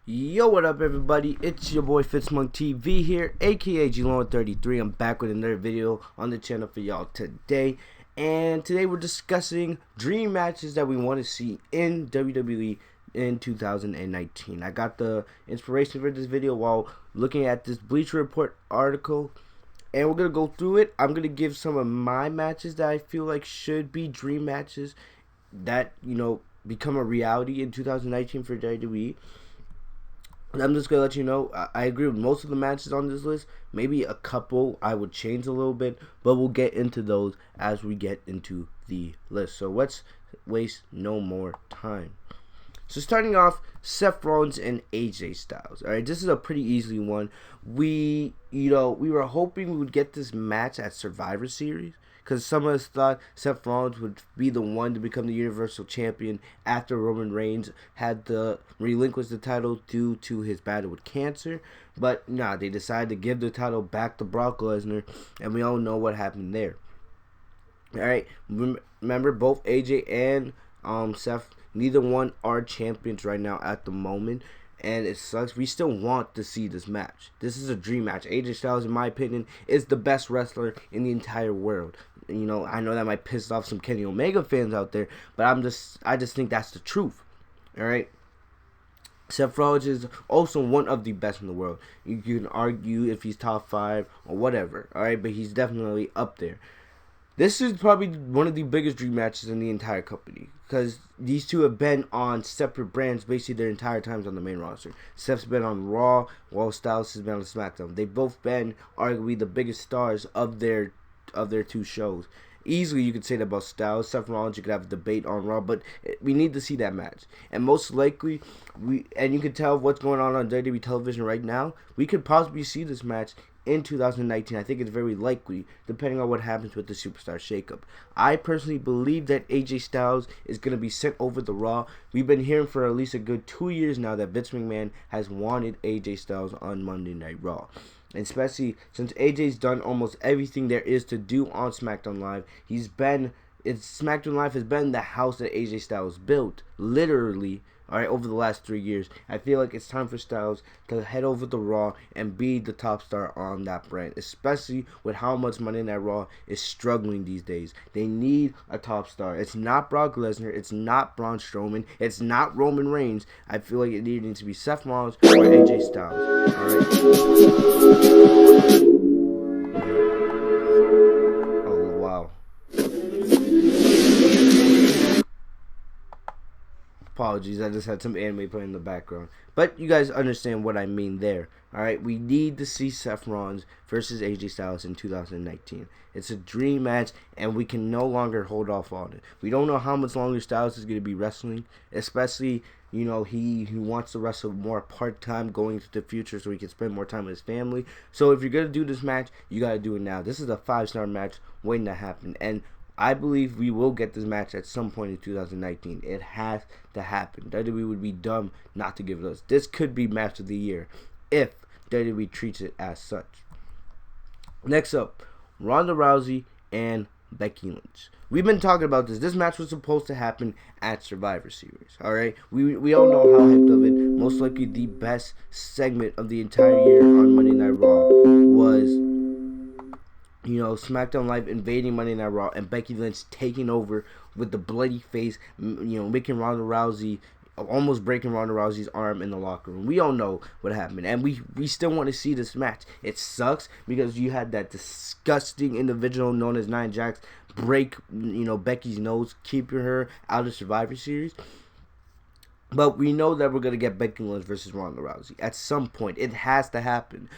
Yo, what up everybody? It's your boy Fitzmonk TV here, aka G33. I'm back with another video on the channel for y'all today. And today we're discussing dream matches that we want to see in WWE in 2019. I got the inspiration for this video while looking at this Bleacher Report article. And we're going to go through it. I'm going to give some of my matches that I feel like should be dream matches that, become a reality in 2019 for WWE. I'm just going to let you know, I agree with most of the matches on this list. Maybe a couple I would change a little bit, but we'll get into those as we get into the list. So let's waste no more time. So starting off, Seth Rollins and AJ Styles. All right, this is a pretty easy one. We were hoping we would get this match at Survivor Series, because some of us thought Seth Rollins would be the one to become the Universal Champion after Roman Reigns had to relinquish the title due to his battle with cancer. But nah, they decided to give the title back to Brock Lesnar, and we all know what happened there. Alright, remember both AJ and Seth, neither one are champions right now at the moment. And it sucks. We still want to see this match. This is a dream match. AJ Styles, in my opinion, is the best wrestler in the entire world. I know that might piss off some Kenny Omega fans out there, but I just think that's the truth. All right. Seth Rollins is also one of the best in the world. You can argue if he's top 5 or whatever. All right, but he's definitely up there. This is probably one of the biggest dream matches in the entire company, because these two have been on separate brands basically their entire times on the main roster. Seth's been on Raw, while Styles has been on SmackDown. They've both been arguably the biggest stars of their two shows. Easily you could say that about Styles. Seth Rollins, you could have a debate on Raw, but we need to see that match. And most likely, you can tell what's going on WWE television right now, we could possibly see this match in 2019. I think it's very likely, depending on what happens with the Superstar shakeup. I personally believe that AJ Styles is going to be sent over the Raw. We've been hearing for at least a good 2 years now that Vince McMahon has wanted AJ Styles on Monday Night Raw. And especially since AJ's done almost everything there is to do on SmackDown Live. SmackDown Live has been the house that AJ Styles built, literally, alright, over the last 3 years. I feel like it's time for Styles to head over to Raw and be the top star on that brand, especially with how much Monday Night Raw is struggling these days. They need a top star. It's not Brock Lesnar. It's not Braun Strowman. It's not Roman Reigns. I feel like it needs to be Seth Rollins or AJ Styles. Alright. Oh, wow. Apologies, I just had some anime playing in the background. But you guys understand what I mean there. Alright, we need to see Seth Rollins versus AJ Styles in 2019. It's a dream match, and we can no longer hold off on it. We don't know how much longer Styles is going to be wrestling, especially, he wants to wrestle more part-time going into the future so he can spend more time with his family. So if you're going to do this match, you got to do it now. This is a 5-star match waiting to happen, and I believe we will get this match at some point in 2019. It has to happen. WWE would be dumb not to give it us. This could be match of the year if WWE treats it as such. Next up, Ronda Rousey and Becky Lynch. We've been talking about this. This match was supposed to happen at Survivor Series. Alright? We all know how hyped of it. Most likely the best segment of the entire year on Monday Night Raw was SmackDown Live invading Monday Night Raw and Becky Lynch taking over with the bloody face, making Ronda Rousey, almost breaking Ronda Rousey's arm in the locker room. We all know what happened, and we still want to see this match. It sucks because you had that disgusting individual known as Nia Jax break, Becky's nose, keeping her out of Survivor Series. But we know that we're going to get Becky Lynch versus Ronda Rousey at some point. It has to happen.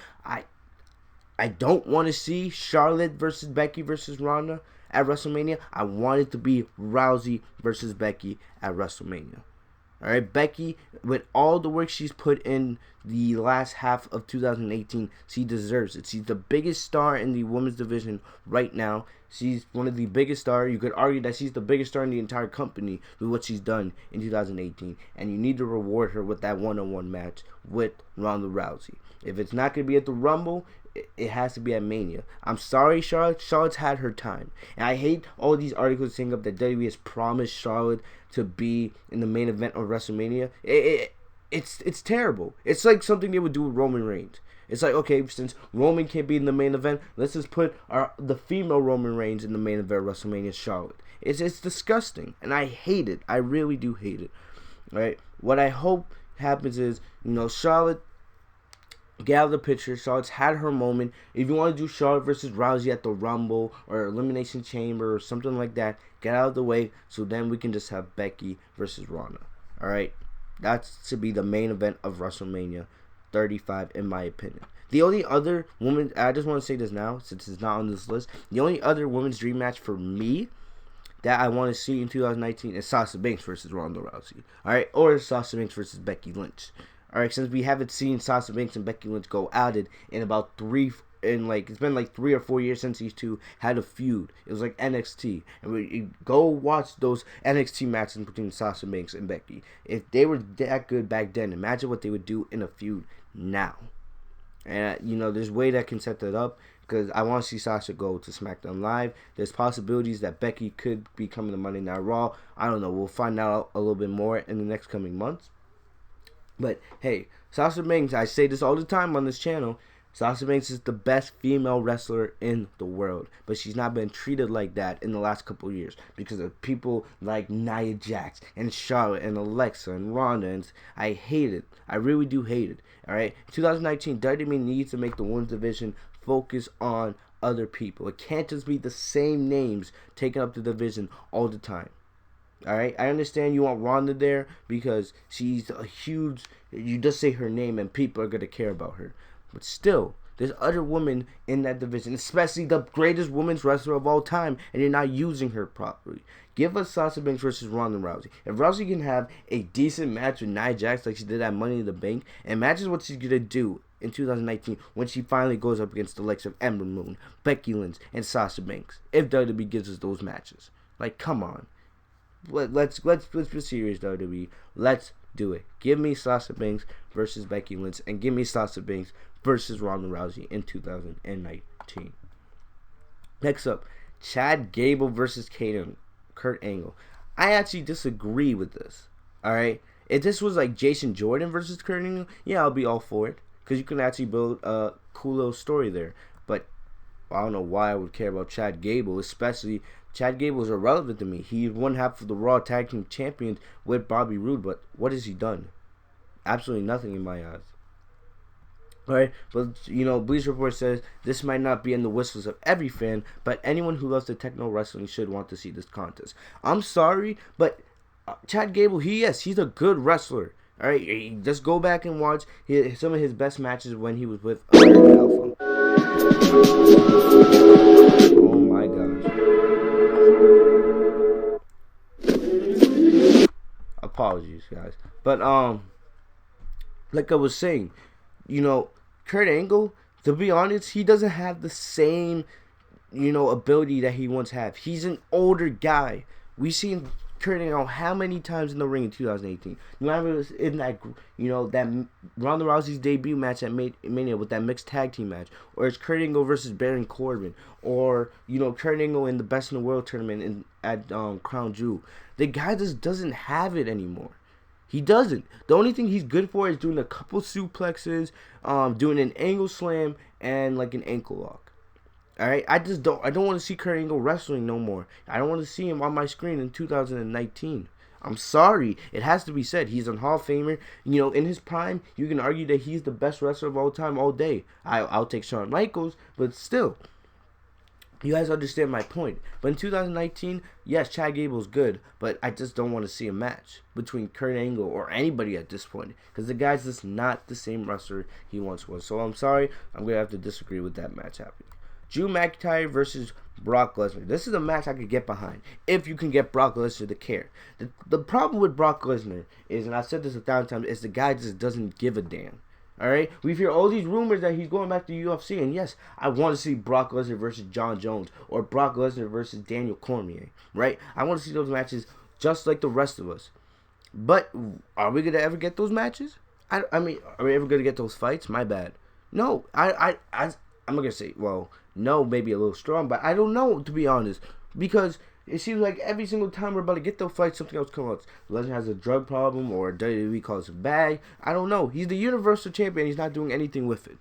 I don't want to see Charlotte versus Becky versus Ronda at WrestleMania. I want it to be Rousey versus Becky at WrestleMania. Alright, Becky, with all the work she's put in the last half of 2018, she deserves it. She's the biggest star in the women's division right now. She's one of the biggest stars. You could argue that she's the biggest star in the entire company with what she's done in 2018. And you need to reward her with that one-on-one match with Ronda Rousey. If it's not going to be at the Rumble, it has to be at Mania. I'm sorry, Charlotte. Charlotte's had her time. And I hate all these articles saying up that WWE has promised Charlotte to be in the main event of WrestleMania. It it's terrible. It's like something they would do with Roman Reigns. It's like, okay, since Roman can't be in the main event, let's just put the female Roman Reigns in the main event of WrestleMania, Charlotte. It's disgusting, and I hate it. I really do hate it. Right? What I hope happens is, Charlotte, get out of the picture. Charlotte's had her moment. If you want to do Charlotte versus Rousey at the Rumble or Elimination Chamber or something like that, get out of the way so then we can just have Becky versus Ronda. Alright? That's to be the main event of WrestleMania 35, in my opinion. The only other woman, I just want to say this now, since it's not on this list, the only other women's dream match for me that I want to see in 2019 is Sasha Banks versus Ronda Rousey. Alright? Or Sasha Banks versus Becky Lynch. Alright, since we haven't seen Sasha Banks and Becky Lynch go at it in about it's been like 3 or 4 years since these two had a feud. It was like NXT. And we go watch those NXT matches between Sasha Banks and Becky. If they were that good back then, imagine what they would do in a feud now. And, there's a way that can set that up, because I want to see Sasha go to SmackDown Live. There's possibilities that Becky could be coming to Monday Night Raw. I don't know. We'll find out a little bit more in the next coming months. But, hey, Sasha Banks, I say this all the time on this channel, Sasha Banks is the best female wrestler in the world. But she's not been treated like that in the last couple of years because of people like Nia Jax and Charlotte and Alexa and Ronda. And I hate it. I really do hate it. Alright? 2019, WWE needs to make the women's division focus on other people. It can't just be the same names taking up the division all the time. Alright, I understand you want Ronda there because she's a huge, you just say her name and people are going to care about her. But still, there's other women in that division, especially the greatest women's wrestler of all time, and you're not using her properly. Give us Sasha Banks versus Ronda Rousey. If Rousey can have a decent match with Nia Jax like she did at Money in the Bank, imagine what she's going to do in 2019 when she finally goes up against the likes of Ember Moon, Becky Lynch, and Sasha Banks. If WWE gives us those matches. Like, come on. Let's be serious, WWE. Let's do it. Give me Sasha Banks versus Becky Lynch, and give me Sasha Banks versus Ronda Rousey in 2019. Next up, Chad Gable versus Kurt Angle. I actually disagree with this. Alright? If this was like Jason Jordan versus Kurt Angle, yeah, I'll be all for it. Because you can actually build a cool little story there. But I don't know why I would care about Chad Gable, especially Chad Gable is irrelevant to me. He's one half of the Raw Tag Team Champions with Bobby Roode, but what has he done? Absolutely nothing in my eyes. Alright, but Bleacher Report says this might not be in the whistles of every fan, but anyone who loves the techno wrestling should want to see this contest. I'm sorry, but Chad Gable, he's a good wrestler. Alright, just go back and watch some of his best matches when he was with Alpha. Oh my gosh. Apologies, guys. But, like I was saying, Kurt Angle, to be honest, he doesn't have the same, ability that he once had. He's an older guy. We've seen Kurt Angle how many times in the ring in 2018. Remember in that, that Ronda Rousey's debut match at Mania with that mixed tag team match, or it's Kurt Angle versus Baron Corbin, or Kurt Angle in the Best in the World tournament at Crown Jewel. The guy just doesn't have it anymore. He doesn't. The only thing he's good for is doing a couple suplexes, doing an angle slam, and like an ankle lock. Alright? I don't want to see Kurt Angle wrestling no more. I don't want to see him on my screen in 2019. I'm sorry. It has to be said. He's a Hall of Famer. In his prime, you can argue that he's the best wrestler of all time all day. I'll take Shawn Michaels, but still. You guys understand my point. But in 2019, yes, Chad Gable's good, but I just don't want to see a match between Kurt Angle or anybody at this point, because the guy's just not the same wrestler he once was. So I'm sorry, I'm going to have to disagree with that match happening. Drew McIntyre versus Brock Lesnar. This is a match I could get behind if you can get Brock Lesnar to care. The problem with Brock Lesnar is, and I've said this 1,000 times, is the guy just doesn't give a damn. Alright? We've heard all these rumors that he's going back to UFC, and yes, I want to see Brock Lesnar versus John Jones, or Brock Lesnar versus Daniel Cormier, right? I want to see those matches just like the rest of us. But are we going to ever get those matches? I mean, are we ever going to get those fights? My bad. No, I'm not going to say, well, no, maybe a little strong, but I don't know, to be honest, because It seems like every single time we're about to get the fight, something else comes up. Lesnar has a drug problem, or WWE calls him bag. I don't know. He's the Universal Champion. He's not doing anything with it.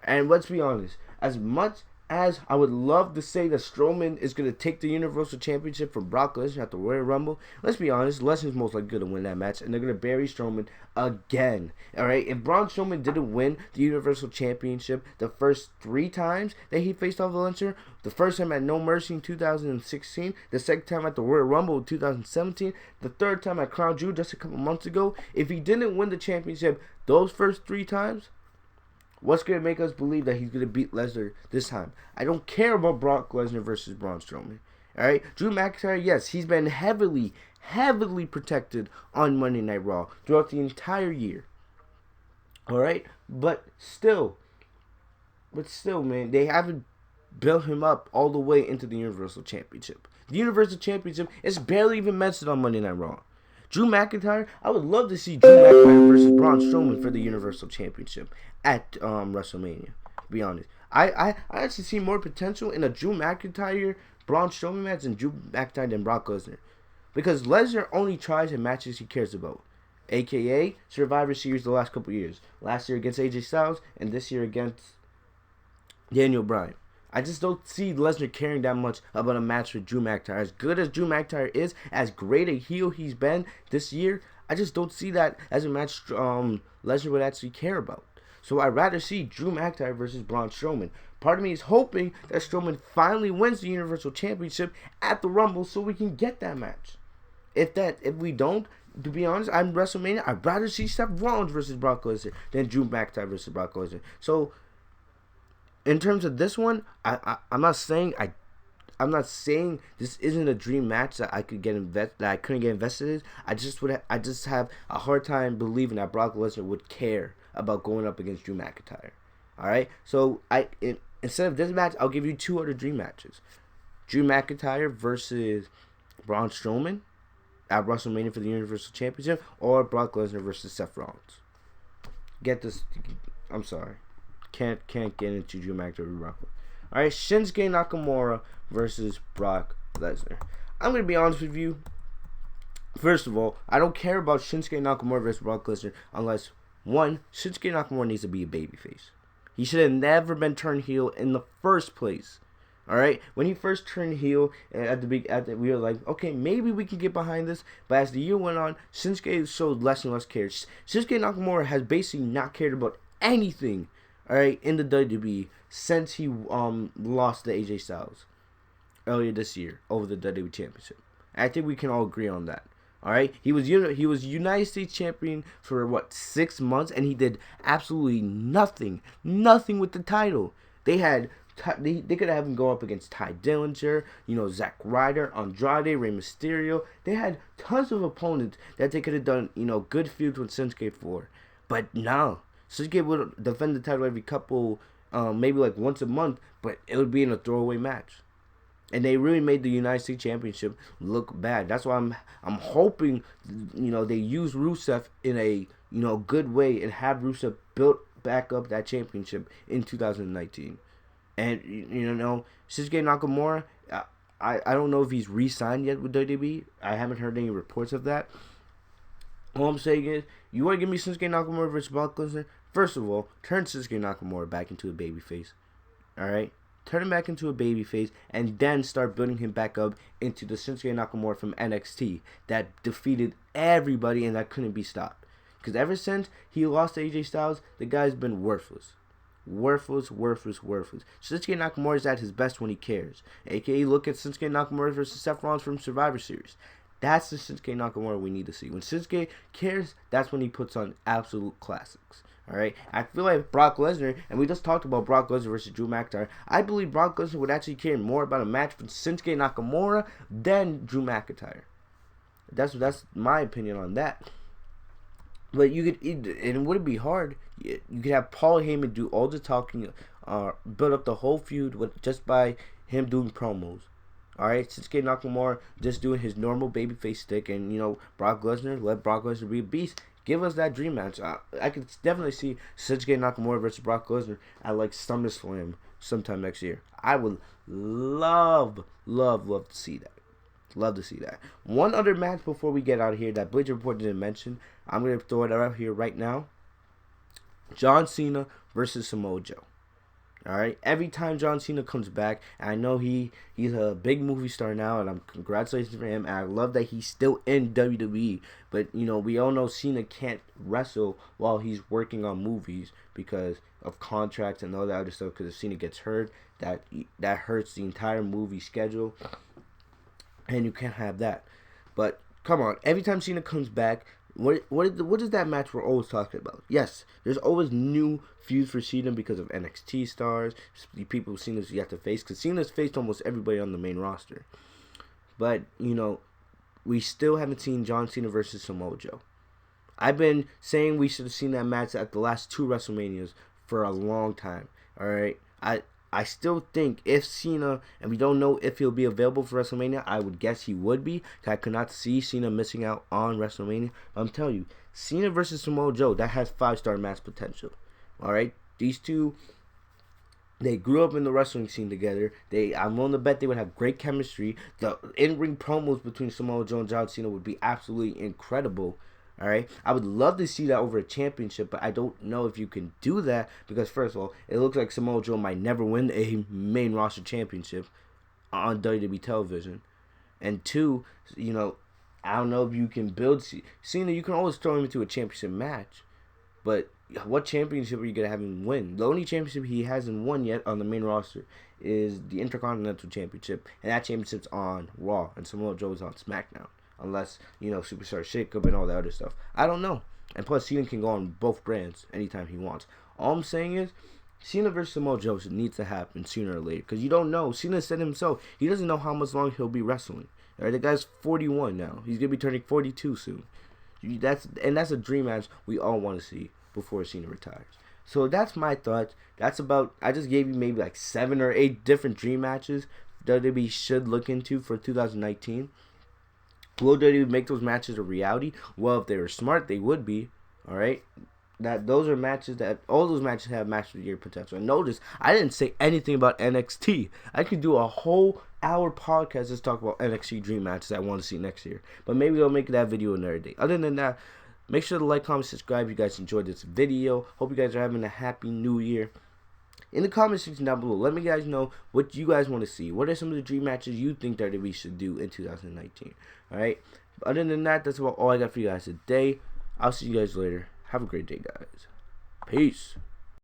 And let's be honest. As much as I would love to say that Strowman is going to take the Universal Championship from Brock Lesnar at the Royal Rumble, let's be honest, Lesnar's most likely going to win that match, and they're going to bury Strowman again. Alright, if Braun Strowman didn't win the Universal Championship the first 3 times that he faced off Lynch, the first time at No Mercy in 2016, the second time at the Royal Rumble in 2017, the third time at Crown Jewel just a couple months ago, if he didn't win the championship those first 3 times, what's going to make us believe that he's going to beat Lesnar this time? I don't care about Brock Lesnar versus Braun Strowman. Alright? Drew McIntyre, yes, he's been heavily protected on Monday Night Raw throughout the entire year. Alright? But still, man, they haven't built him up all the way into the Universal Championship. The Universal Championship is barely even mentioned on Monday Night Raw. Drew McIntyre, I would love to see Drew McIntyre versus Braun Strowman for the Universal Championship at WrestleMania. To be honest, I actually see more potential in a Drew McIntyre Braun Strowman match than Drew McIntyre than Brock Lesnar, because Lesnar only tries in matches he cares about, aka Survivor Series the last couple years. Last year against AJ Styles, and this year against Daniel Bryan. I just don't see Lesnar caring that much about a match with Drew McIntyre. As good as Drew McIntyre is, as great a heel he's been this year, I just don't see that as a match Lesnar would actually care about. So I'd rather see Drew McIntyre versus Braun Strowman. Part of me is hoping that Strowman finally wins the Universal Championship at the Rumble so we can get that match. If we don't, to be honest, I'm WrestleMania, I'd rather see Seth Rollins versus Brock Lesnar than Drew McIntyre versus Brock Lesnar. So in terms of this one, I'm not saying this isn't a dream match that I couldn't get invested in. I just have a hard time believing that Brock Lesnar would care about going up against Drew McIntyre. All right, so instead of this match, I'll give you 2 other dream matches: Drew McIntyre versus Braun Strowman at WrestleMania for the Universal Championship, or Brock Lesnar versus Seth Rollins. Get this? I'm sorry. Can't get into Drew McIntyre. Alright, Shinsuke Nakamura versus Brock Lesnar. I'm going to be honest with you. First of all, I don't care about Shinsuke Nakamura versus Brock Lesnar unless, one, Shinsuke Nakamura needs to be a babyface. He should have never been turned heel in the first place. Alright, when he first turned heel we were like, okay, maybe we can get behind this. But as the year went on, Shinsuke showed less and less care. Shinsuke Nakamura has basically not cared about anything, alright, in the WWE since he lost to AJ Styles earlier this year over the WWE Championship. I think we can all agree on that. Alright, he was United States Champion for 6 months, and he did absolutely nothing with the title. They could have him go up against Ty Dillinger, Zack Ryder, Andrade, Rey Mysterio. They had tons of opponents that they could have done, good feuds with Shinsuke for. But no, Shinsuke would defend the title every couple, maybe once a month, but it would be in a throwaway match. And they really made the United States Championship look bad. That's why I'm hoping, they use Rusev in a, good way and have Rusev built back up that championship in 2019. And, Shinsuke Nakamura, I don't know if he's re-signed yet with WWE. I haven't heard any reports of that. All I'm saying is, you want to give me Shinsuke Nakamura versus Brock Lesnar? First of all, turn Shinsuke Nakamura back into a babyface. Alright? Turn him back into a babyface, and then start building him back up into the Shinsuke Nakamura from NXT that defeated everybody and that couldn't be stopped. Because ever since he lost to AJ Styles, the guy's been worthless. Worthless. Shinsuke Nakamura is at his best when he cares. AKA, look at Shinsuke Nakamura versus Seth Rollins from Survivor Series. That's the Shinsuke Nakamura we need to see. When Shinsuke cares, that's when he puts on absolute classics. Alright? I feel like Brock Lesnar, and we just talked about Brock Lesnar versus Drew McIntyre, I believe Brock Lesnar would actually care more about a match with Shinsuke Nakamura than Drew McIntyre. That's my opinion on that. But you could, and it wouldn't be hard. You could have Paul Heyman do all the talking, build up the whole feud just by him doing promos. Alright, Shinsuke Nakamura just doing his normal babyface stick, and Brock Lesnar, let Brock Lesnar be a beast. Give us that dream match. I could definitely see Shinsuke Nakamura versus Brock Lesnar at SummerSlam sometime next year. I would love to see that. Love to see that. One other match before we get out of here that Bleacher Report didn't mention. I'm going to throw it out here right now. John Cena versus Samoa Joe. Alright, every time John Cena comes back, and I know he's a big movie star now, and I'm congratulations for him, and I love that he's still in WWE, but, you know, we all know Cena can't wrestle while he's working on movies because of contracts and all that other stuff, because if Cena gets hurt, that hurts the entire movie schedule, and you can't have that. But, come on, every time Cena comes back, what is that match we're always talking about? Yes, there's always new feuds for Cena because of NXT stars, the people Cena's you have to face, because Cena's faced almost everybody on the main roster. But, you know, we still haven't seen John Cena versus Samoa Joe. I've been saying we should have seen that match at the last 2 WrestleManias for a long time. Alright? I still think if Cena, and we don't know if he'll be available for WrestleMania, I would guess he would be. I could not see Cena missing out on WrestleMania. I'm telling you, Cena versus Samoa Joe, that has 5-star match potential. Alright? These two, they grew up in the wrestling scene together. I'm willing to bet they would have great chemistry. The in-ring promos between Samoa Joe and John Cena would be absolutely incredible. Alright, I would love to see that over a championship, but I don't know if you can do that because, first of all, it looks like Samoa Joe might never win a main roster championship on WWE television. And 2, you know, I don't know if you can build Cena. You can always throw him into a championship match, but what championship are you going to have him win? The only championship he hasn't won yet on the main roster is the Intercontinental Championship, and that championship's on Raw, and Samoa Joe is on SmackDown. Unless, you know, Superstar Shakeup and all that other stuff. I don't know. And plus, Cena can go on both brands anytime he wants. All I'm saying is, Cena versus Samoa Joe needs to happen sooner or later. Because you don't know. Cena said himself, he doesn't know how much longer he'll be wrestling. All right, the guy's 41 now. He's going to be turning 42 soon. That's a dream match we all want to see before Cena retires. So that's my thoughts. That's about, I just gave you maybe like 7 or 8 different dream matches that WWE should look into for 2019. Will WWE make those matches a reality? Well, if they were smart, they would be. All right, those are matches that all those matches have match of the year potential. And notice I didn't say anything about NXT. I could do a whole hour podcast just talk about NXT dream matches I want to see next year. But maybe I'll make that video another day. Other than that, make sure to like, comment, subscribe. If you guys enjoyed this video. Hope you guys are having a happy new year. In the comment section down below, let me guys know what you guys want to see. What are some of the dream matches you think that we should do in 2019? Alright? Other than that, that's about all I got for you guys today. I'll see you guys later. Have a great day, guys. Peace.